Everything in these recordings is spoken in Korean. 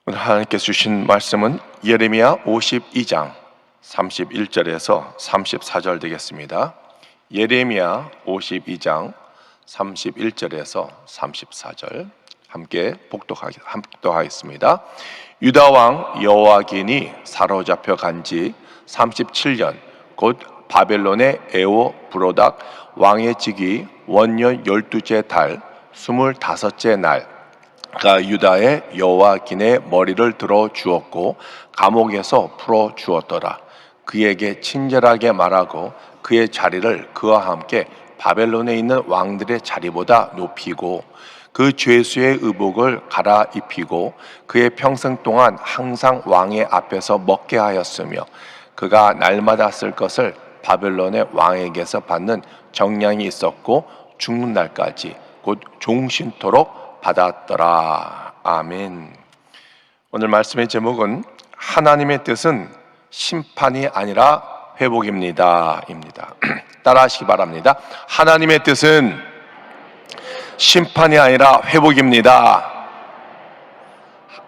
오늘 하나님께서 주신 말씀은 예레미야 52장 31절에서 34절 되겠습니다. 예레미야 52장 31절에서 34절 함께 복독하겠습니다. 유다 왕 여호와긴이 사로잡혀 간 지 37년 곧 바벨론의 에오 브로닥 왕의 즉위 원년 12째 달 25째 날가 유다의 여호와긴의 머리를 들어 주었고 감옥에서 풀어 주었더라. 그에게 친절하게 말하고 그의 자리를 그와 함께 바벨론에 있는 왕들의 자리보다 높이고 그 죄수의 의복을 갈아입히고 그의 평생 동안 항상 왕의 앞에서 먹게 하였으며 그가 날마다 쓸 것을 바벨론의 왕에게서 받는 정량이 있었고 죽는 날까지 곧 종신토록 받았더라. 아멘. 오늘 말씀의 제목은 하나님의 뜻은 심판이 아니라 회복입니다. 따라하시기 바랍니다. 하나님의 뜻은 심판이 아니라 회복입니다.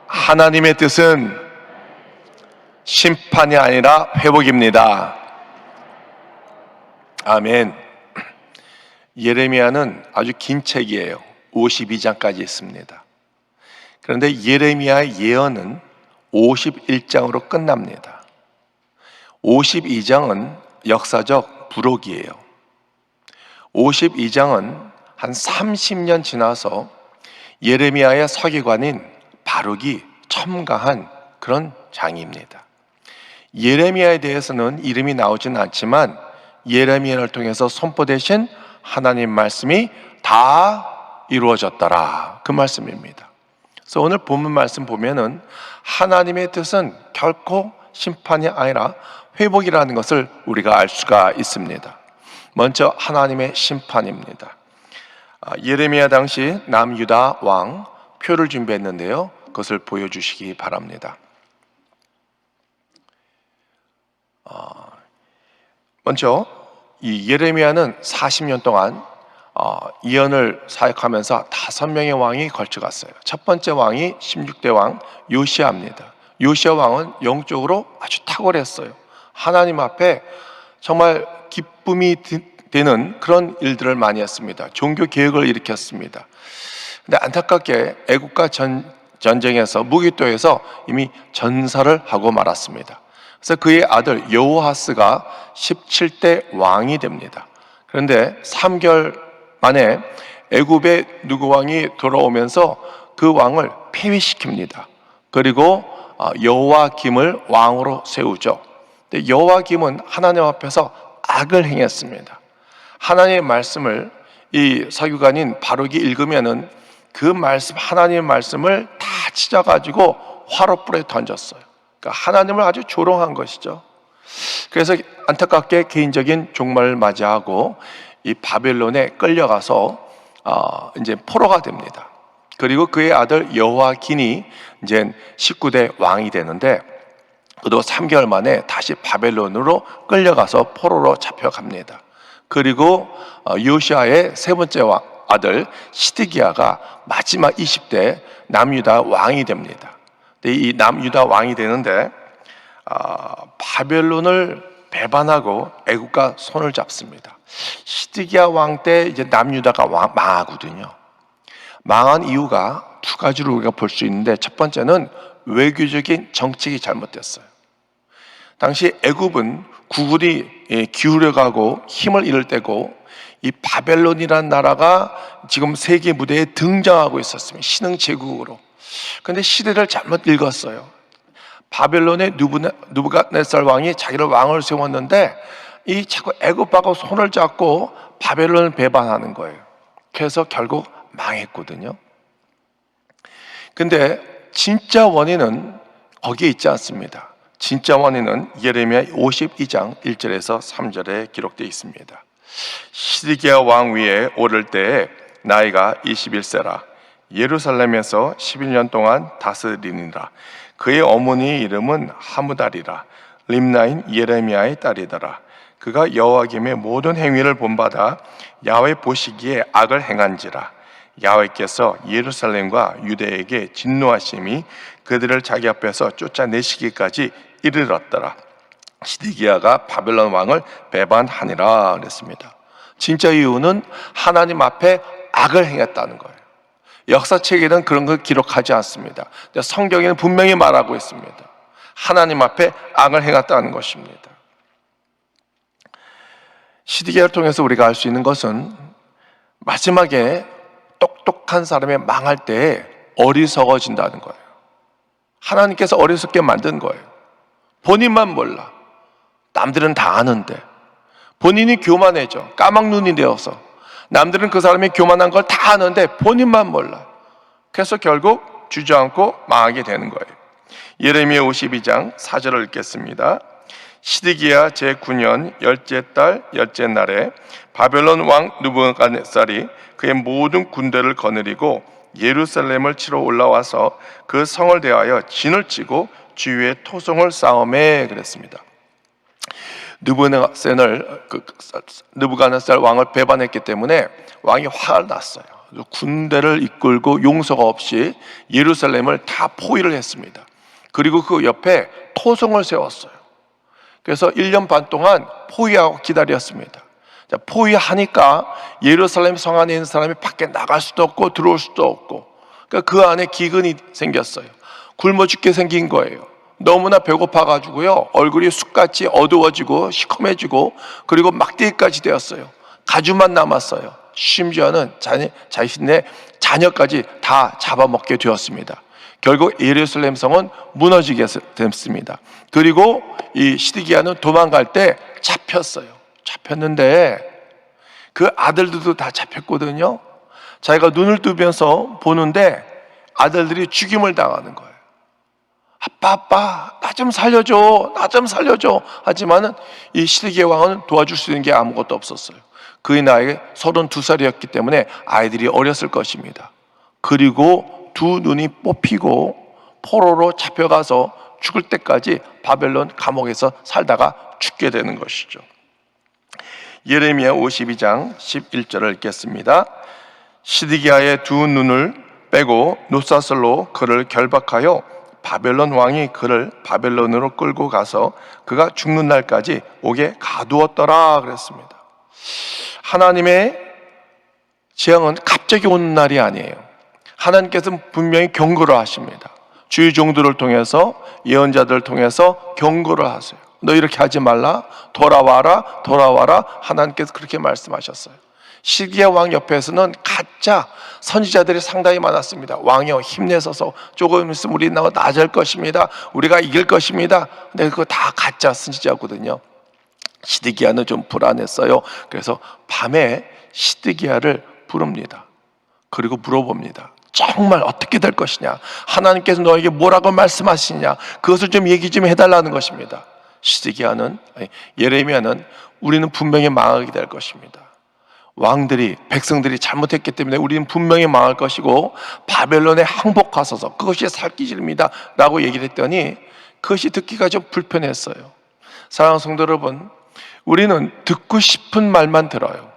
하나님의 뜻은 심판이 아니라 회복입니다. 아멘. 예레미야는 아주 긴 책이에요. 52장까지 있습니다. 그런데 예레미야의 예언은 51장으로 끝납니다. 52장은 역사적 부록이에요. 52장은 한 30년 지나서 예레미야의 서기관인 바룩이 첨가한 그런 장입니다. 예레미야에 대해서는 이름이 나오진 않지만 예레미야를 통해서 선포되신 하나님 말씀이 다 이루어졌더라, 그 말씀입니다. 그래서 오늘 본문 말씀 보면은 하나님의 뜻은 결코 심판이 아니라 회복이라는 것을 우리가 알 수가 있습니다. 먼저 하나님의 심판입니다. 예레미야 당시 남유다 왕 표를 준비했는데요, 그것을 보여주시기 바랍니다. 먼저 이 예레미야는 40년 동안 예언을 사역하면서 5명의 왕이 걸쳐갔어요. 첫 번째 왕이 16대 왕 요시야입니다. 요시야 왕은 영적으로 아주 탁월했어요. 하나님 앞에 정말 기쁨이 되는 그런 일들을 많이 했습니다. 종교 개혁을 일으켰습니다. 근데 안타깝게 애국과 전쟁에서 무기토에서 이미 전사를 하고 말았습니다. 그래서 그의 아들 여호아스가 17대 왕이 됩니다. 그런데 3개월 만에 애굽의 누구 왕이 돌아오면서 그 왕을 폐위시킵니다. 그리고 여호와김을 왕으로 세우죠. 근데 여호와김은 하나님 앞에서 악을 행했습니다. 하나님의 말씀을 이 서기관인 바룩이 읽으면은 그 말씀, 하나님의 말씀을 다 찢어가지고 화롯불에 던졌어요. 그러니까 하나님을 아주 조롱한 것이죠. 그래서 안타깝게 개인적인 종말을 맞이하고 이 바벨론에 끌려가서 이제 포로가 됩니다. 그리고 그의 아들 여호와긴이 이제 19대 왕이 되는데 그도 3개월 만에 다시 바벨론으로 끌려가서 포로로 잡혀갑니다. 그리고 요시야의 세 번째 아들 시드기야가 마지막 20대 남유다 왕이 됩니다. 이 남유다 왕이 되는데 바벨론을 배반하고 애국과 손을 잡습니다. 시드기야 왕 때 이제 남유다가 망하거든요. 망한 이유가 두 가지로 우리가 볼 수 있는데, 첫 번째는 외교적인 정책이 잘못됐어요. 당시 애굽은 국군이 기울여가고 힘을 잃을 때고 이 바벨론이라는 나라가 지금 세계 무대에 등장하고 있었습니다. 신흥 제국으로. 그런데 시대를 잘못 읽었어요. 바벨론의 느부갓네살 왕이 자기를 왕을 세웠는데 이 자꾸 애굽하고 손을 잡고 바벨론을 배반하는 거예요. 그래서 결국 망했거든요. 근데 진짜 원인은 거기에 있지 않습니다. 진짜 원인은 예레미야 52장 1절에서 3절에 기록되어 있습니다. 시드기야 왕 위에 오를 때에 나이가 21세라. 예루살렘에서 11년 동안 다스리니라. 그의 어머니 이름은 하무달이라. 림나인 예레미야의 딸이더라. 그가 여호와김의 모든 행위를 본받아 야훼 보시기에 악을 행한지라. 야훼께서 예루살렘과 유대에게 진노하심이 그들을 자기 앞에서 쫓아내시기까지 이르렀더라. 시드기야가 바벨론 왕을 배반하니라 그랬습니다. 진짜 이유는 하나님 앞에 악을 행했다는 거예요. 역사책에는 그런 걸 기록하지 않습니다. 성경에는 분명히 말하고 있습니다. 하나님 앞에 악을 행했다는 것입니다. 시드기야를 통해서 우리가 알 수 있는 것은 마지막에 똑똑한 사람이 망할 때 어리석어진다는 거예요. 하나님께서 어리석게 만든 거예요. 본인만 몰라. 남들은 다 아는데 본인이 교만해져 까막눈이 되어서 남들은 그 사람이 교만한 걸 다 아는데 본인만 몰라. 그래서 결국 주저앉고 망하게 되는 거예요. 예레미야 52장 4절을 읽겠습니다. 시드기야 제9년 열째 달 열째 날에 바벨론 왕 느부갓네살이 그의 모든 군대를 거느리고 예루살렘을 치러 올라와서 그 성을 대하여 진을 치고 주위에 토성을 쌓음에 그랬습니다. 느부갓네살 왕을 배반했기 때문에 왕이 화를 났어요. 군대를 이끌고 용서가 없이 예루살렘을 다 포위를 했습니다. 그리고 그 옆에 토성을 세웠어요. 그래서 1년 반 동안 포위하고 기다렸습니다. 포위하니까 예루살렘 성 안에 있는 사람이 밖에 나갈 수도 없고 들어올 수도 없고, 그러니까 그 안에 기근이 생겼어요. 굶어 죽게 생긴 거예요. 너무나 배고파가지고요, 얼굴이 쑥같이 어두워지고 시커매지고 그리고 막대기까지 되었어요. 가죽만 남았어요. 심지어는 자신의 자녀까지 다 잡아먹게 되었습니다. 결국 예루살렘 성은 무너지게 됐습니다. 그리고 이 시드기야는 도망갈 때 잡혔어요. 잡혔는데 그 아들들도 다 잡혔거든요. 자기가 눈을 뜨면서 보는데 아들들이 죽임을 당하는 거예요. 아빠 나 좀 살려줘, 나 좀 살려줘 하지만은 이 시드기야 왕은 도와줄 수 있는 게 아무것도 없었어요. 그의 나이가 32살이었기 때문에 아이들이 어렸을 것입니다. 그리고 두 눈이 뽑히고 포로로 잡혀가서 죽을 때까지 바벨론 감옥에서 살다가 죽게 되는 것이죠. 예레미야 52장 11절을 읽겠습니다. 시드기야의 두 눈을 빼고 놋사슬로 그를 결박하여 바벨론 왕이 그를 바벨론으로 끌고 가서 그가 죽는 날까지 옥에 가두었더라 그랬습니다. 하나님의 재앙은 갑자기 오는 날이 아니에요. 하나님께서는 분명히 경고를 하십니다. 주의 종들을 통해서, 예언자들을 통해서 경고를 하세요. 너 이렇게 하지 말라, 돌아와라, 돌아와라. 하나님께서 그렇게 말씀하셨어요. 시드기야 왕 옆에서는 가짜 선지자들이 상당히 많았습니다. 왕이여 힘내서서 조금 있으면 우리 나아질 것입니다. 우리가 이길 것입니다. 근데 그거 다 가짜 선지자거든요. 시드기야는 좀 불안했어요. 그래서 밤에 시드기야를 부릅니다. 그리고 물어봅니다. 정말 어떻게 될 것이냐, 하나님께서 너에게 뭐라고 말씀하시냐, 그것을 좀 얘기 좀 해달라는 것입니다. 예레미야는 우리는 분명히 망하게 될 것입니다. 왕들이, 백성들이 잘못했기 때문에 우리는 분명히 망할 것이고 바벨론에 항복하소서, 그것이 살기질입니다 라고 얘기를 했더니 그것이 듣기가 좀 불편했어요. 사랑하는 성도 여러분, 우리는 듣고 싶은 말만 들어요.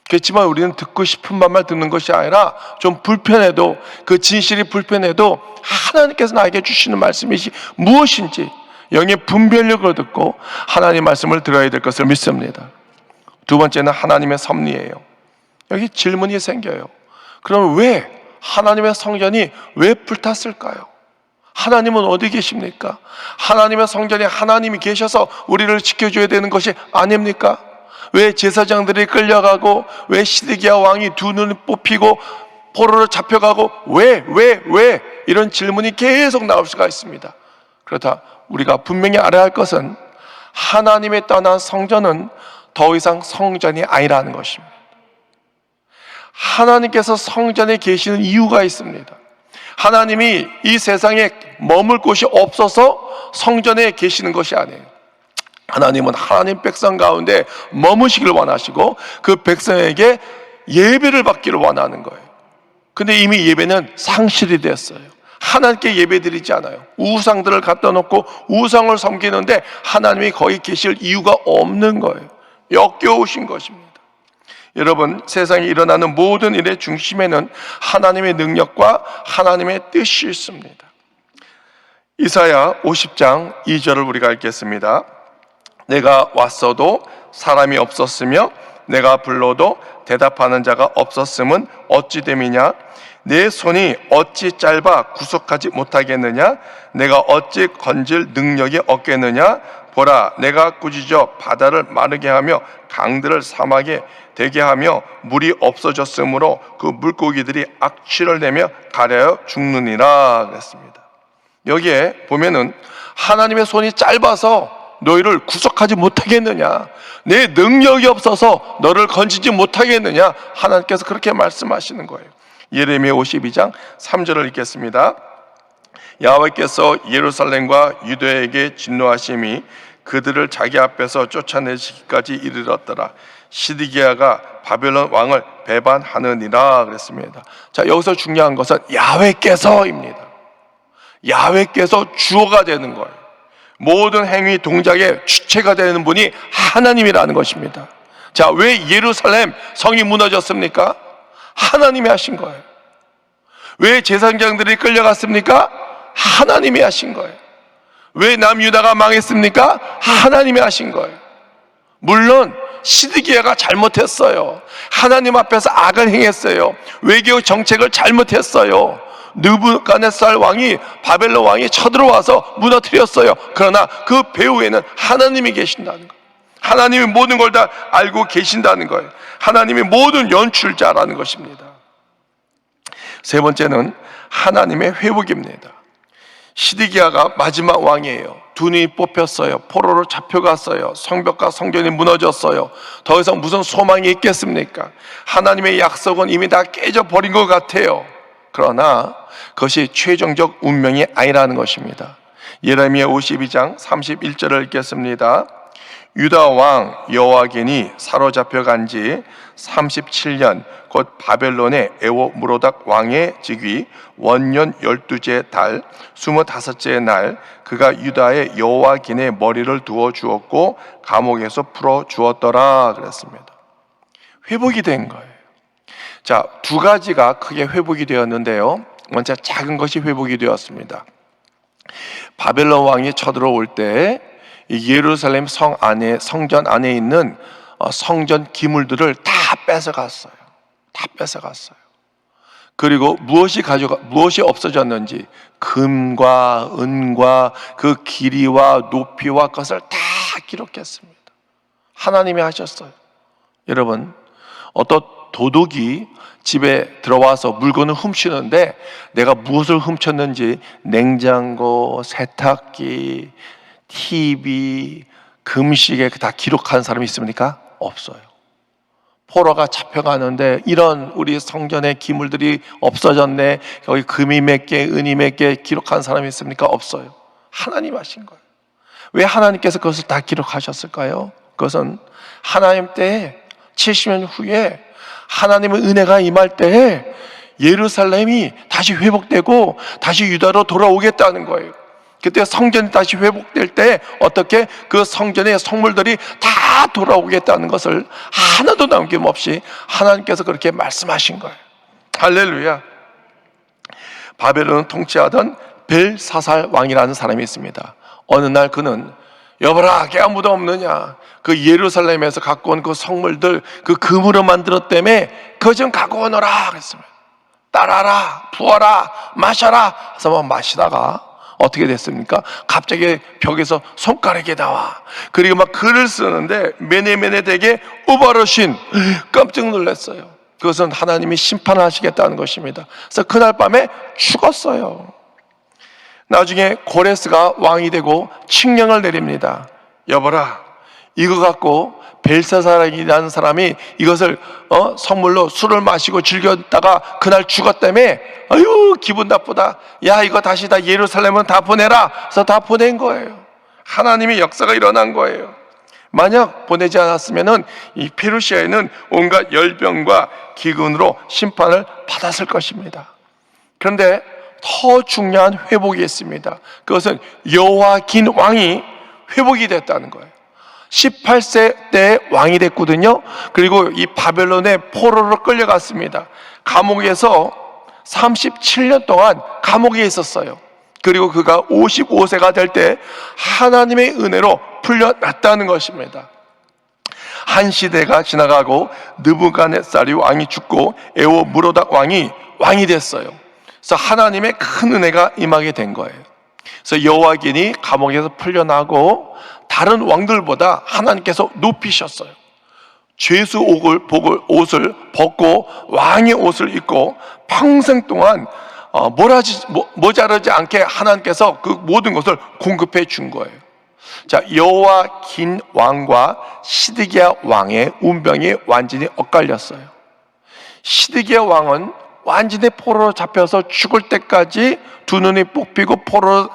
그렇지만 우리는 듣고 싶은 말만 듣는 것이 아니라 좀 불편해도, 그 진실이 불편해도 하나님께서 나에게 주시는 말씀이 무엇인지 영의 분별력을 듣고 하나님의 말씀을 들어야 될 것을 믿습니다. 두 번째는 하나님의 섭리예요. 여기 질문이 생겨요. 그러면 왜 하나님의 성전이 왜 불탔을까요? 하나님은 어디 계십니까? 하나님의 성전에 하나님이 계셔서 우리를 지켜줘야 되는 것이 아닙니까? 왜 제사장들이 끌려가고, 왜 시드기야 왕이 두 눈을 뽑히고 포로로 잡혀가고, 왜 이런 질문이 계속 나올 수가 있습니다. 그렇다 우리가 분명히 알아야 할 것은 하나님의 떠난 성전은 더 이상 성전이 아니라는 것입니다. 하나님께서 성전에 계시는 이유가 있습니다. 하나님이 이 세상에 머물 곳이 없어서 성전에 계시는 것이 아니에요. 하나님은 하나님 백성 가운데 머무시기를 원하시고 그 백성에게 예배를 받기를 원하는 거예요. 근데 이미 예배는 상실이 됐어요. 하나님께 예배드리지 않아요. 우상들을 갖다 놓고 우상을 섬기는데 하나님이 거기 계실 이유가 없는 거예요. 역겨우신 것입니다. 여러분, 세상에 일어나는 모든 일의 중심에는 하나님의 능력과 하나님의 뜻이 있습니다. 이사야 50장 2절을 우리가 읽겠습니다. 내가 왔어도 사람이 없었으며 내가 불러도 대답하는 자가 없었음은 어찌 됨이냐? 내 손이 어찌 짧아 구속하지 못하겠느냐? 내가 어찌 건질 능력이 없겠느냐? 보라, 내가 꾸짖어 바다를 마르게 하며 강들을 사막에 되게 하며 물이 없어졌으므로 그 물고기들이 악취를 내며 가려워 죽느니라 그랬습니다. 여기에 보면은 하나님의 손이 짧아서 너희를 구속하지 못하겠느냐? 내 능력이 없어서 너를 건지지 못하겠느냐? 하나님께서 그렇게 말씀하시는 거예요. 예레미야 52장 3절을 읽겠습니다. 야훼께서 예루살렘과 유다에게 진노하심이 그들을 자기 앞에서 쫓아내시기까지 이르렀더라. 시드기야가 바벨론 왕을 배반하느니라 그랬습니다. 자, 여기서 중요한 것은 야훼께서입니다. 야훼께서 주어가 되는 거예요. 모든 행위 동작의 주체가 되는 분이 하나님이라는 것입니다. 자, 왜 예루살렘 성이 무너졌습니까? 하나님이 하신 거예요. 왜 제사장들이 끌려갔습니까? 하나님이 하신 거예요. 왜 남유다가 망했습니까? 하나님이 하신 거예요. 물론 시드기야가 잘못했어요. 하나님 앞에서 악을 행했어요. 외교 정책을 잘못했어요. 느부갓네살 왕이, 바벨론 왕이 쳐들어와서 무너뜨렸어요. 그러나 그 배후에는 하나님이 계신다는 거예요. 하나님이 모든 걸 다 알고 계신다는 거예요. 하나님이 모든 연출자라는 것입니다. 세 번째는 하나님의 회복입니다. 시드기야가 마지막 왕이에요. 두 눈이 뽑혔어요. 포로로 잡혀갔어요. 성벽과 성전이 무너졌어요. 더 이상 무슨 소망이 있겠습니까? 하나님의 약속은 이미 다 깨져버린 것 같아요. 그러나 그것이 최종적 운명이 아니라는 것입니다. 예레미야 52장 31절을 읽겠습니다. 유다 왕 여호와긴이 사로잡혀간 지 37년 곧 바벨론의 에오므로닥 왕의 즉위 원년 12째 달 25째 날 그가 유다의 여호와긴의 머리를 두어 주었고 감옥에서 풀어 주었더라 그랬습니다. 회복이 된 거예요. 자, 두 가지가 크게 회복이 되었는데요. 먼저 작은 것이 회복이 되었습니다. 바벨론 왕이 쳐들어올 때 예루살렘 성전 안에 있는 성전 기물들을 다 뺏어갔어요. 다 뺏어갔어요. 그리고 무엇이 없어졌는지 금과 은과 그 길이와 높이와 것을 다 기록했습니다. 하나님이 하셨어요. 여러분, 어떤 도둑이 집에 들어와서 물건을 훔치는데 내가 무엇을 훔쳤는지 냉장고, 세탁기, TV, 금시계 다 기록하는 사람이 있습니까? 없어요. 포로가 잡혀가는데 이런 우리 성전의 기물들이 없어졌네, 여기 금이 몇 개, 은이 몇 개 기록한 사람이 있습니까? 없어요. 하나님 하신 거예요. 왜 하나님께서 그것을 다 기록하셨을까요? 그것은 하나님 때에 70년 후에 하나님의 은혜가 임할 때에 예루살렘이 다시 회복되고 다시 유다로 돌아오겠다는 거예요. 그때 성전이 다시 회복될 때 어떻게 그 성전의 성물들이 다 돌아오겠다는 것을 하나도 남김없이 하나님께서 그렇게 말씀하신 거예요. 할렐루야. 바벨론을 통치하던 벨사살 왕이라는 사람이 있습니다. 어느 날 그는 여보라, 걔 아무도 없느냐? 그 예루살렘에서 갖고 온 그 성물들, 그 금으로 만들었다며 그거 좀 갖고 오너라 그랬습니다. 따라라, 부어라, 마셔라 해서 마시다가 어떻게 됐습니까? 갑자기 벽에서 손가락이 나와. 그리고 막 글을 쓰는데 메네메네 되게 우바르신, 깜짝 놀랐어요. 그것은 하나님이 심판하시겠다는 것입니다. 그래서 그날 밤에 죽었어요. 나중에 고레스가 왕이 되고 칙령을 내립니다. 여보라, 이거 갖고 벨사살이라는 사람이 이것을 선물로 술을 마시고 즐겼다가 그날 죽었다며, 아유 기분 나쁘다. 야, 이거 다시 다 예루살렘은 다 보내라. 그래서 다 보낸 거예요. 하나님의 역사가 일어난 거예요. 만약 보내지 않았으면은 이 페르시아에는 온갖 열병과 기근으로 심판을 받았을 것입니다. 그런데 더 중요한 회복이 있습니다. 그것은 여호와긴 왕이 회복이 됐다는 거예요. 18세 때 왕이 됐거든요. 그리고 이 바벨론의 포로로 끌려갔습니다. 감옥에서 37년 동안 감옥에 있었어요. 그리고 그가 55세가 될 때 하나님의 은혜로 풀려났다는 것입니다. 한 시대가 지나가고 느부갓네살이 왕이 죽고 에오므로닥 왕이 됐어요. 그래서 하나님의 큰 은혜가 임하게 된 거예요. 그래서 여호와긴이 감옥에서 풀려나고 다른 왕들보다 하나님께서 높이셨어요. 죄수 옷을 벗고 왕의 옷을 입고 평생 동안 모자르지 않게 하나님께서 그 모든 것을 공급해 준 거예요. 자, 여호와긴 왕과 시드기야 왕의 운명이 완전히 엇갈렸어요. 시드기야 왕은 완전히 포로로 잡혀서 죽을 때까지 두 눈이 뽑히고 포로로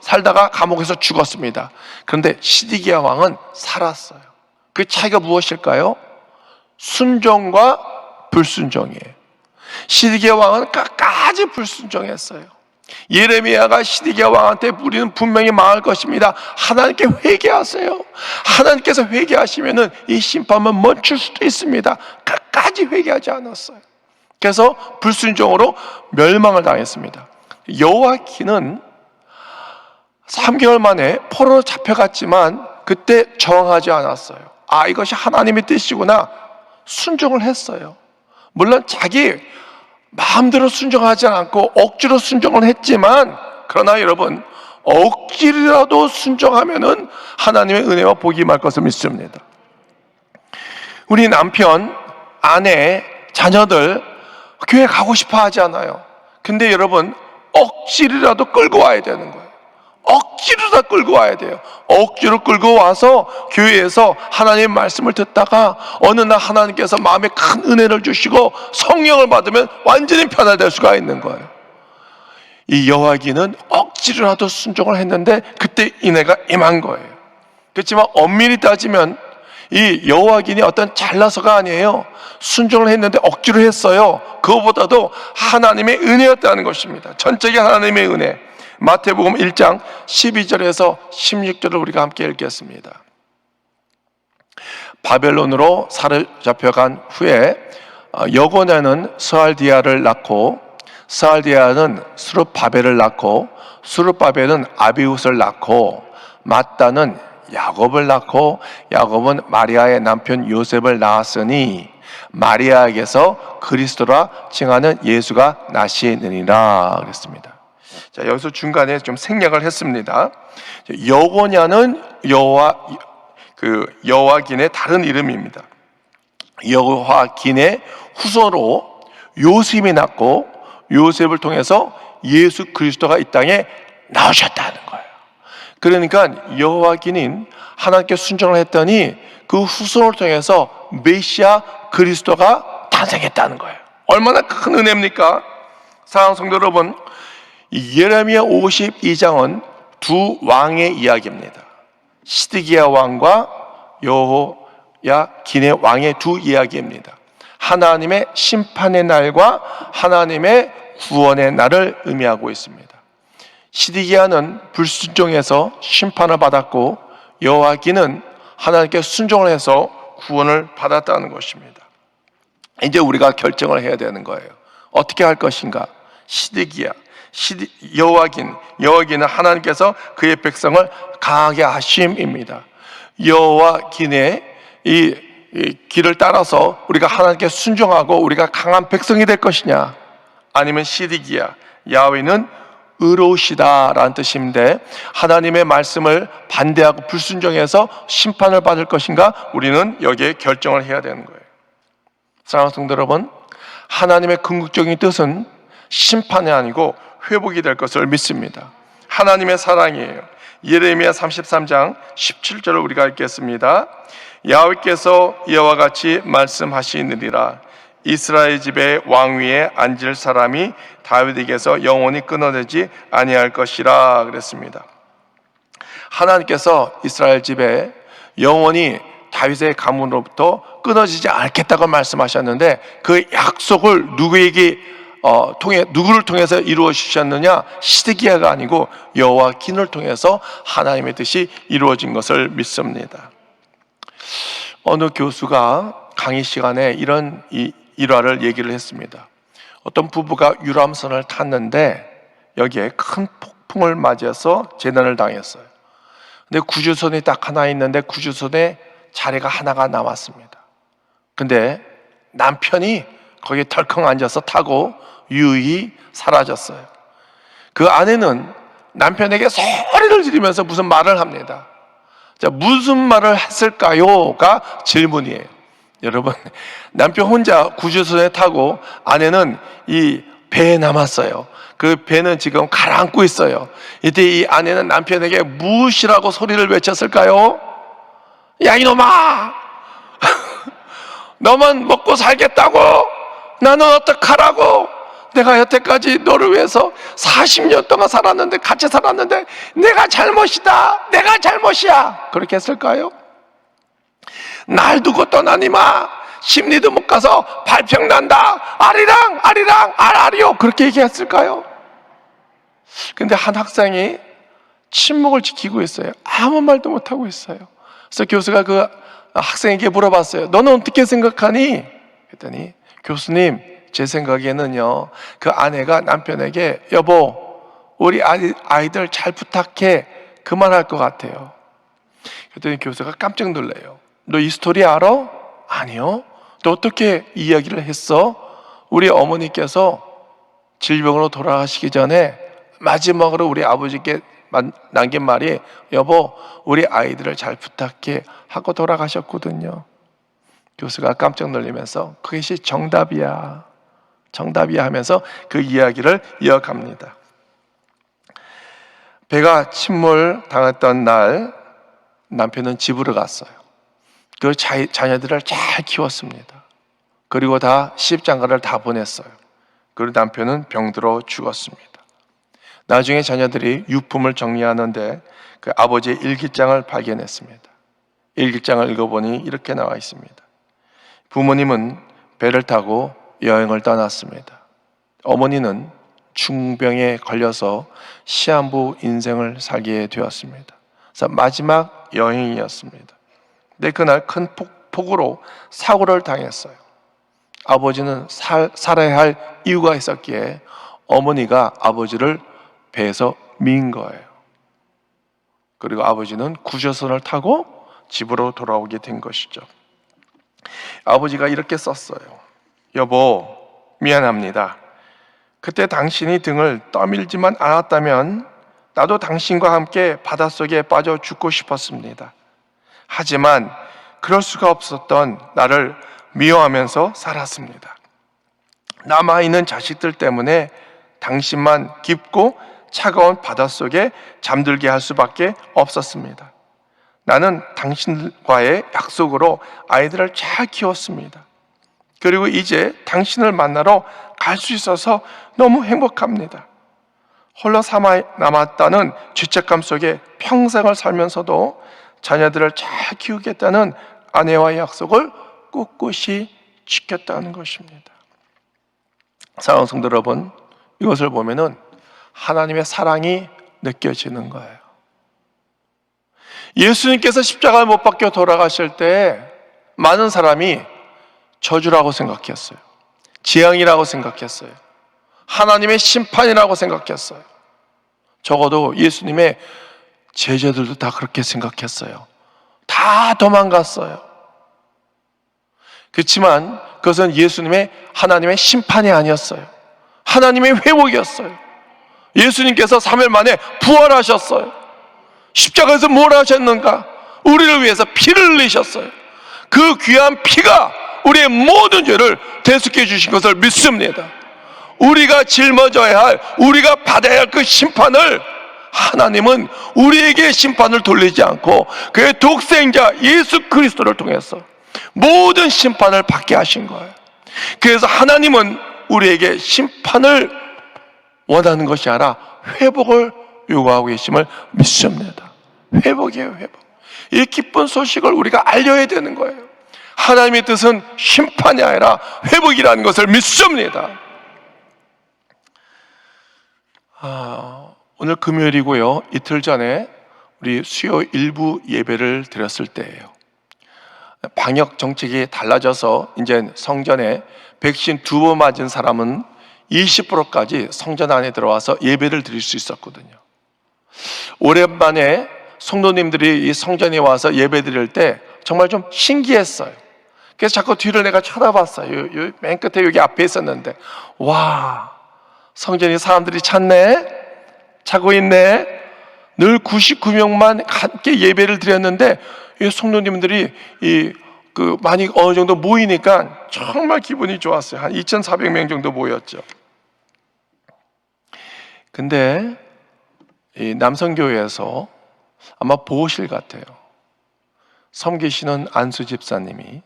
살다가 감옥에서 죽었습니다. 그런데 시드기야 왕은 살았어요. 그 차이가 무엇일까요? 순종과 불순종이에요. 시드기야 왕은 끝까지 불순종했어요. 예레미야가 시드기야 왕한테 우리는 분명히 망할 것입니다. 하나님께 회개하세요. 하나님께서 회개하시면은 이 심판은 멈출 수도 있습니다. 끝까지 회개하지 않았어요. 그래서 불순종으로 멸망을 당했습니다. 여호와긴은 3개월 만에 포로로 잡혀갔지만 그때 저항하지 않았어요. 아, 이것이 하나님의 뜻이구나. 순종을 했어요. 물론 자기 마음대로 순종하지 않고 억지로 순종을 했지만, 그러나 여러분, 억지라도 순종하면은 하나님의 은혜와 복이 임할 것을 믿습니다. 우리 남편, 아내, 자녀들 교회 가고 싶어 하지 않아요. 근데 여러분, 억지로라도 끌고 와야 되는 거예요. 억지로 다 끌고 와야 돼요. 억지로 끌고 와서 교회에서 하나님의 말씀을 듣다가 어느 날 하나님께서 마음에 큰 은혜를 주시고 성령을 받으면 완전히 변화될 수가 있는 거예요. 이 여호와긴은 억지로라도 순종을 했는데 그때 은혜가 임한 거예요. 그렇지만 엄밀히 따지면 이 여호와긴이 어떤 잘나서가 아니에요. 순종을 했는데 억지로 했어요. 그거보다도 하나님의 은혜였다는 것입니다. 전적인 하나님의 은혜. 마태복음 1장 12절에서 16절을 우리가 함께 읽겠습니다. 바벨론으로 사로잡혀간 후에 여고냐는 스알디아를 낳고, 스알디아는 스룹바벨을 낳고, 스룹바벨은 아비훗을 낳고, 마따는 야곱을 낳고, 야곱은 마리아의 남편 요셉을 낳았으니 마리아에게서 그리스도라 칭하는 예수가 나시느니라 그랬습니다. 자, 여기서 중간에 좀 생략을 했습니다. 여고냐는 여호와긴의 다른 이름입니다. 여호와긴의 후손으로 요셉이 낳고, 요셉을 통해서 예수 그리스도가 이 땅에 나오셨다는 거예요. 그러니까 여호와긴은 하나님께 순종을 했더니 그 후손을 통해서 메시아 그리스도가 탄생했다는 거예요. 얼마나 큰 은혜입니까? 사랑하는 성도 여러분, 예레미야 52장은 두 왕의 이야기입니다. 시드기야 왕과 여호야긴의 왕의 두 이야기입니다. 하나님의 심판의 날과 하나님의 구원의 날을 의미하고 있습니다. 시드기야는 불순종해서 심판을 받았고, 여호야긴은 하나님께 순종을 해서 구원을 받았다는 것입니다. 이제 우리가 결정을 해야 되는 거예요. 어떻게 할 것인가? 여호와긴은 하나님께서 그의 백성을 강하게 하심입니다. 여호와긴의 이 길을 따라서 우리가 하나님께 순종하고 우리가 강한 백성이 될 것이냐, 아니면 시드기야, 야훼는 의로우시다라는 뜻인데 하나님의 말씀을 반대하고 불순종해서 심판을 받을 것인가, 우리는 여기에 결정을 해야 되는 거예요. 사랑하는 성도 여러분, 하나님의 궁극적인 뜻은 심판이 아니고 회복이 될 것을 믿습니다. 하나님의 사랑이에요. 예레미야 33장 17절을 우리가 읽겠습니다. 야훼께서 이와 같이 말씀하시느니라. 이스라엘 집의 왕위에 앉을 사람이 다윗에게서 영원히 끊어지지 아니할 것이라 그랬습니다. 하나님께서 이스라엘 집에 영원히 다윗의 가문으로부터 끊어지지 않겠다고 말씀하셨는데 그 약속을 누구를 통해서 이루어 주셨느냐? 시드기야가 아니고 여호와긴을 통해서 하나님의 뜻이 이루어진 것을 믿습니다. 어느 교수가 강의 시간에 이런 일화를 얘기를 했습니다. 어떤 부부가 유람선을 탔는데 여기에 큰 폭풍을 맞이해서 재난을 당했어요. 근데 구조선이 딱 하나 있는데 구조선에 자리가 하나가 남았습니다. 근데 남편이 거기에 덜컹 앉아서 타고 유유히 사라졌어요. 그 아내는 남편에게 소리를 지르면서 무슨 말을 합니다. 자, 무슨 말을 했을까요?가 질문이에요. 여러분, 남편 혼자 구조선에 타고 아내는 이 배에 남았어요. 그 배는 지금 가라앉고 있어요. 이때 이 아내는 남편에게 무엇이라고 소리를 외쳤을까요? 야, 이놈아! 너만 먹고 살겠다고? 나는 어떡하라고? 내가 여태까지 너를 위해서 40년 동안 살았는데, 같이 살았는데, 내가 잘못이다! 내가 잘못이야! 그렇게 했을까요? 날 두고 떠나니마! 심리도 못 가서 발평 난다! 아리랑! 아리랑! 아리요! 그렇게 얘기했을까요? 근데 한 학생이 침묵을 지키고 있어요. 아무 말도 못하고 있어요. 그래서 교수가 그 학생에게 물어봤어요. 너는 어떻게 생각하니? 그랬더니 교수님, 제 생각에는요, 그 아내가 남편에게 여보, 우리 아이들 잘 부탁해, 그 말 할 것 같아요. 그랬더니 교수가 깜짝 놀래요. 너 이 스토리 알아? 아니요. 너 어떻게 이야기를 했어? 우리 어머니께서 질병으로 돌아가시기 전에 마지막으로 우리 아버지께 남긴 말이 여보, 우리 아이들을 잘 부탁해 하고 돌아가셨거든요. 교수가 깜짝 놀라면서 그것이 정답이야, 정답이야 하면서 그 이야기를 이어갑니다. 배가 침몰 당했던 날 남편은 집으로 갔어요. 그 자녀들을 잘 키웠습니다. 그리고 다 시집장가를 다 보냈어요. 그리고 남편은 병들어 죽었습니다. 나중에 자녀들이 유품을 정리하는데 그 아버지의 일기장을 발견했습니다. 일기장을 읽어보니 이렇게 나와 있습니다. 부모님은 배를 타고 여행을 떠났습니다. 어머니는 중병에 걸려서 시한부 인생을 살게 되었습니다. 그래서 마지막 여행이었습니다. 근데 그날 큰 폭우로 사고를 당했어요. 아버지는 살아야 할 이유가 있었기에 어머니가 아버지를 배에서 민 거예요. 그리고 아버지는 구조선을 타고 집으로 돌아오게 된 것이죠. 아버지가 이렇게 썼어요. 여보, 미안합니다. 그때 당신이 등을 떠밀지만 않았다면 나도 당신과 함께 바닷속에 빠져 죽고 싶었습니다. 하지만 그럴 수가 없었던 나를 미워하면서 살았습니다. 남아있는 자식들 때문에 당신만 깊고 차가운 바닷속에 잠들게 할 수밖에 없었습니다. 나는 당신과의 약속으로 아이들을 잘 키웠습니다. 그리고 이제 당신을 만나러 갈 수 있어서 너무 행복합니다. 홀로 남았다는 죄책감 속에 평생을 살면서도 자녀들을 잘 키우겠다는 아내와의 약속을 꿋꿋이 지켰다는 것입니다. 사랑하는 성도 여러분, 이것을 보면은 하나님의 사랑이 느껴지는 거예요. 예수님께서 십자가를 못 박혀 돌아가실 때 많은 사람이 저주라고 생각했어요. 재앙이라고 생각했어요. 하나님의 심판이라고 생각했어요. 적어도 예수님의 제자들도 다 그렇게 생각했어요. 다 도망갔어요. 그렇지만 그것은 하나님의 심판이 아니었어요. 하나님의 회복이었어요. 예수님께서 3일 만에 부활하셨어요. 십자가에서 뭘 하셨는가? 우리를 위해서 피를 흘리셨어요. 그 귀한 피가 우리의 모든 죄를 대속해 주신 것을 믿습니다. 우리가 짊어져야 할, 우리가 받아야 할 그 심판을 하나님은 우리에게 심판을 돌리지 않고 그의 독생자 예수 그리스도를 통해서 모든 심판을 받게 하신 거예요. 그래서 하나님은 우리에게 심판을 원하는 것이 아니라 회복을 요구하고 계심을 믿습니다. 회복이에요, 회복. 이 기쁜 소식을 우리가 알려야 되는 거예요. 하나님의 뜻은 심판이 아니라 회복이라는 것을 믿습니다. 오늘 금요일이고요. 이틀 전에 우리 수요 일부 예배를 드렸을 때예요. 방역 정책이 달라져서 이제 성전에 백신 2번 맞은 사람은 20%까지 성전 안에 들어와서 예배를 드릴 수 있었거든요. 오랜만에 성도님들이 이 성전에 와서 예배 드릴 때 정말 좀 신기했어요. 그래서 자꾸 뒤를 내가 쳐다봤어요. 맨 끝에 여기 앞에 있었는데, 와, 성전에 사람들이 차고 있네. 늘 99명만 함께 예배를 드렸는데 이 성도님들이 많이 어느 정도 모이니까 정말 기분이 좋았어요. 한 2,400명 정도 모였죠. 근데 이 남성교회에서 아마 보호실 같아요. 섬기시는 안수 집사님이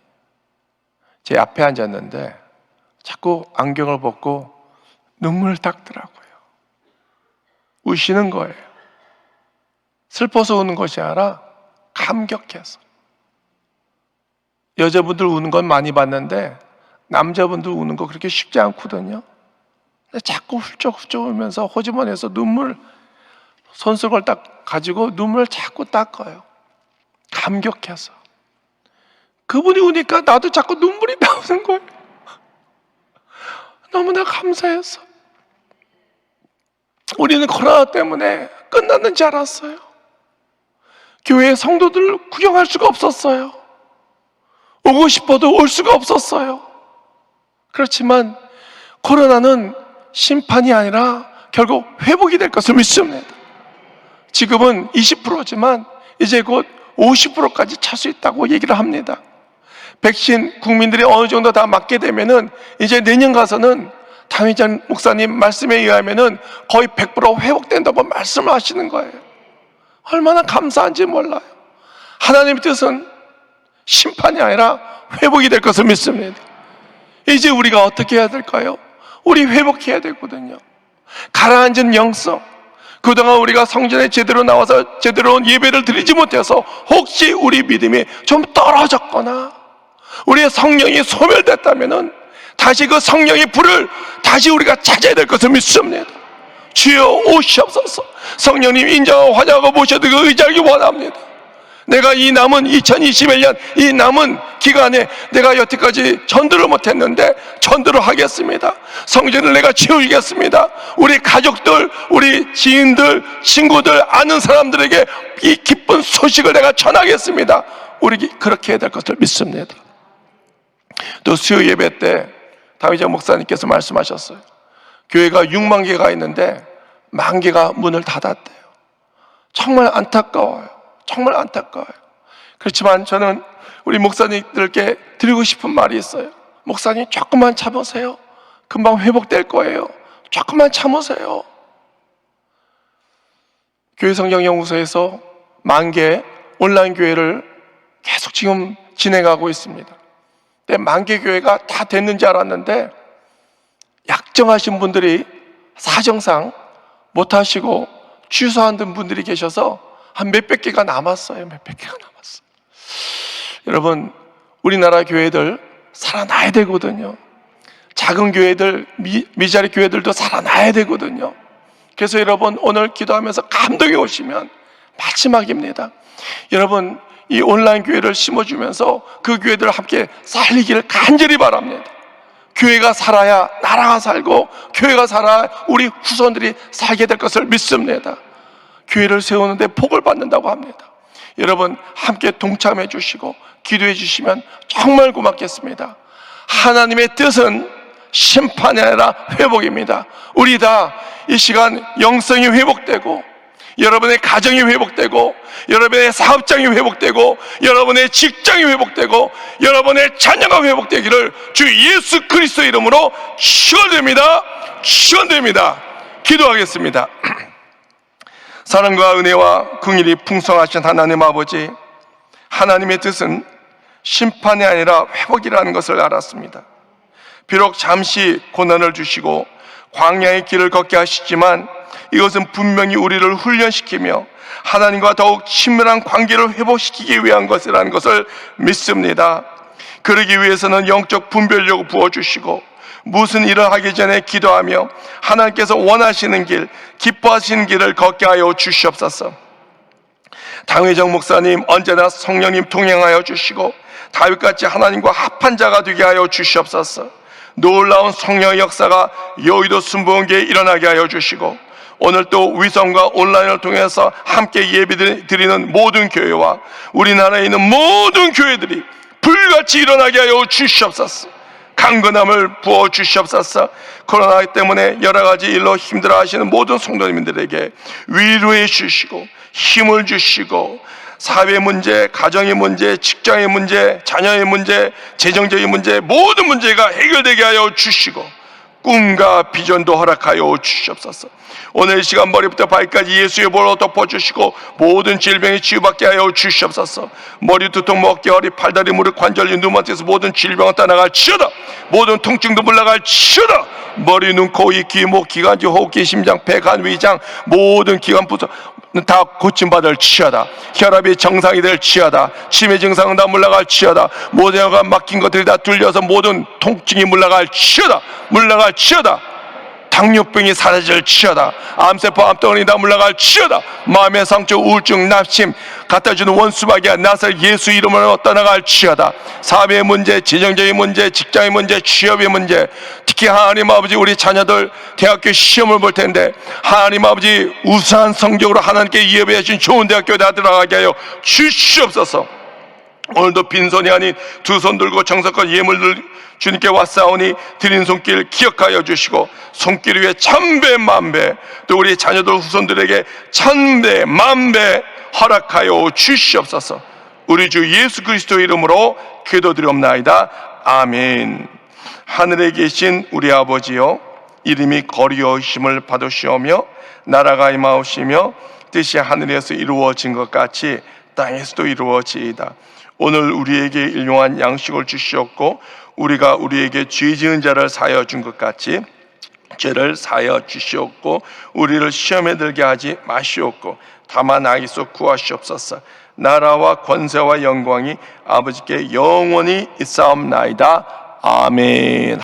제 앞에 앉았는데 자꾸 안경을 벗고 눈물을 닦더라고요. 우시는 거예요. 슬퍼서 우는 것이 아니라 감격해서. 여자분들 우는 건 많이 봤는데 남자분들 우는 거 그렇게 쉽지 않거든요. 근데 자꾸 훌쩍훌쩍 울면서 호주머니에서 눈물, 손수건을 딱 가지고 눈물을 자꾸 닦아요. 감격해서. 그분이 우니까 나도 자꾸 눈물이 나오는 거예요. 너무나 감사해서. 우리는 코로나 때문에 끝났는지 알았어요. 교회 성도들을 구경할 수가 없었어요. 오고 싶어도 올 수가 없었어요. 그렇지만 코로나는 심판이 아니라 결국 회복이 될 것을 믿습니다. 지금은 20%지만 이제 곧 50%까지 찰 수 있다고 얘기를 합니다. 백신 국민들이 어느 정도 다 맞게 되면은 이제 내년 가서는 당회장 목사님 말씀에 의하면은 거의 100% 회복된다고 말씀을 하시는 거예요. 얼마나 감사한지 몰라요. 하나님의 뜻은 심판이 아니라 회복이 될 것을 믿습니다. 이제 우리가 어떻게 해야 될까요? 우리 회복해야 되거든요. 가라앉은 영성, 그동안 우리가 성전에 제대로 나와서 제대로 예배를 드리지 못해서 혹시 우리 믿음이 좀 떨어졌거나 우리의 성령이 소멸됐다면은 다시 그 성령의 불을 다시 우리가 찾아야 될 것을 믿습니다. 주여 오시옵소서. 성령님 인정하고 환영하고 모셔도 그 의지하기 원합니다. 내가 이 남은 2021년 이 남은 기간에 내가 여태까지 전도를 못했는데 전도를 하겠습니다. 성전을 내가 채우겠습니다. 우리 가족들, 우리 지인들, 친구들, 아는 사람들에게 이 기쁜 소식을 내가 전하겠습니다. 우리 그렇게 해야 될 것을 믿습니다. 또 수요 예배 때 당회장 목사님께서 말씀하셨어요. 교회가 6만 개가 있는데 1만 개가 문을 닫았대요. 정말 안타까워요. 정말 안타까워요. 그렇지만 저는 우리 목사님들께 드리고 싶은 말이 있어요. 목사님 조금만 참으세요. 금방 회복될 거예요. 조금만 참으세요. 교회성경연구소에서 10,000개 온라인 교회를 계속 지금 진행하고 있습니다. 근데 10,000개 교회가 다 됐는지 알았는데 약정하신 분들이 사정상 못하시고 취소한 분들이 계셔서 한 몇백 개가 남았어요. 몇백 개가 남았어요. 여러분, 우리나라 교회들 살아나야 되거든요. 작은 교회들, 미자리 교회들도 살아나야 되거든요. 그래서 여러분, 오늘 기도하면서 감동이 오시면 마지막입니다. 여러분, 이 온라인 교회를 심어주면서 그 교회들을 함께 살리기를 간절히 바랍니다. 교회가 살아야 나라가 살고 교회가 살아야 우리 후손들이 살게 될 것을 믿습니다. 교회를 세우는데 복을 받는다고 합니다. 여러분 함께 동참해 주시고 기도해 주시면 정말 고맙겠습니다. 하나님의 뜻은 심판이 아니라 회복입니다. 우리 다 이 시간 영성이 회복되고 여러분의 가정이 회복되고 여러분의 사업장이 회복되고 여러분의 직장이 회복되고 여러분의 자녀가 회복되기를 주 예수 그리스도의 이름으로 축원드립니다. 축원드립니다. 기도하겠습니다. 사랑과 은혜와 긍휼이 풍성하신 하나님 아버지, 하나님의 뜻은 심판이 아니라 회복이라는 것을 알았습니다. 비록 잠시 고난을 주시고 광야의 길을 걷게 하시지만 이것은 분명히 우리를 훈련시키며 하나님과 더욱 친밀한 관계를 회복시키기 위한 것이라는 것을 믿습니다. 그러기 위해서는 영적 분별력을 부어주시고 무슨 일을 하기 전에 기도하며 하나님께서 원하시는 길, 기뻐하시는 길을 걷게 하여 주시옵소서. 당회장 목사님 언제나 성령님 동행하여 주시고 다윗같이 하나님과 합한 자가 되게 하여 주시옵소서. 놀라운 성령의 역사가 여의도 순복음교회에 일어나게 하여 주시고, 오늘 또 위성과 온라인을 통해서 함께 예배드리는 모든 교회와 우리나라에 있는 모든 교회들이 불같이 일어나게 하여 주시옵소서. 강건함을 부어 주시옵소서. 코로나 때문에 여러 가지 일로 힘들어하시는 모든 성도님들에게 위로해 주시고 힘을 주시고, 사회 문제, 가정의 문제, 직장의 문제, 자녀의 문제, 재정적인 문제, 모든 문제가 해결되게 하여 주시고 꿈과 비전도 허락하여 주시옵소서. 오늘 이 시간 머리부터 발까지 예수의 보혈로 덮어주시고 모든 질병이 치유받게 하여 주시옵소서. 머리, 두통, 어깨, 허리, 팔다리, 무릎, 관절, 눈먼지에서 모든 질병은 떠나갈지어다. 모든 통증도 물러갈지어다. 머리, 눈, 코, 입, 귀, 목, 기관지, 호흡기, 심장, 폐, 간, 위장 모든 기관 부서 다 고침받을 치여다. 혈압이 정상이 될 치여다. 치매 증상은 다 물러갈 치여다. 모세가 막힌 것들이 다 뚫려서 모든 통증이 물러갈 치여다. 물러갈 치여다. 당뇨병이 사라질 치여다. 암세포, 암덩어리 다 물러갈 치여다. 마음의 상처, 우울증, 낙심 갖다주는 원수마귀야 나설 예수 이름으로 떠나갈 치여다. 사업의 문제, 재정적인 문제, 직장의 문제, 취업의 문제, 특히 하나님 아버지 우리 자녀들 대학교 시험을 볼 텐데 하나님 아버지 우수한 성적으로 하나님께 예배하신 좋은 대학교에 다 들어가게 하여 주시옵소서. 오늘도 빈손이 아닌 두 손 들고 정성껏 예물들 주님께 왔사오니 드린 손길 기억하여 주시고 손길 위에 천배 만배 또 우리 자녀들 후손들에게 천배 만배 허락하여 주시옵소서. 우리 주 예수 그리스도 이름으로 기도드리옵나이다. 아멘. 하늘에 계신 우리 아버지여, 이름이 거리어심을 받으시오며 나라가 임하오시며 뜻이 하늘에서 이루어진 것 같이 땅에서도 이루어지이다. 오늘 우리에게 일용할 양식을 주시옵고 우리가 우리에게 죄 지은 자를 사하여 준 것 같이 죄를 사하여 주시옵고 우리를 시험에 들게 하지 마시옵고 다만 악에서 구하시옵소서. 나라와 권세와 영광이 아버지께 영원히 있사옵나이다. 아멘.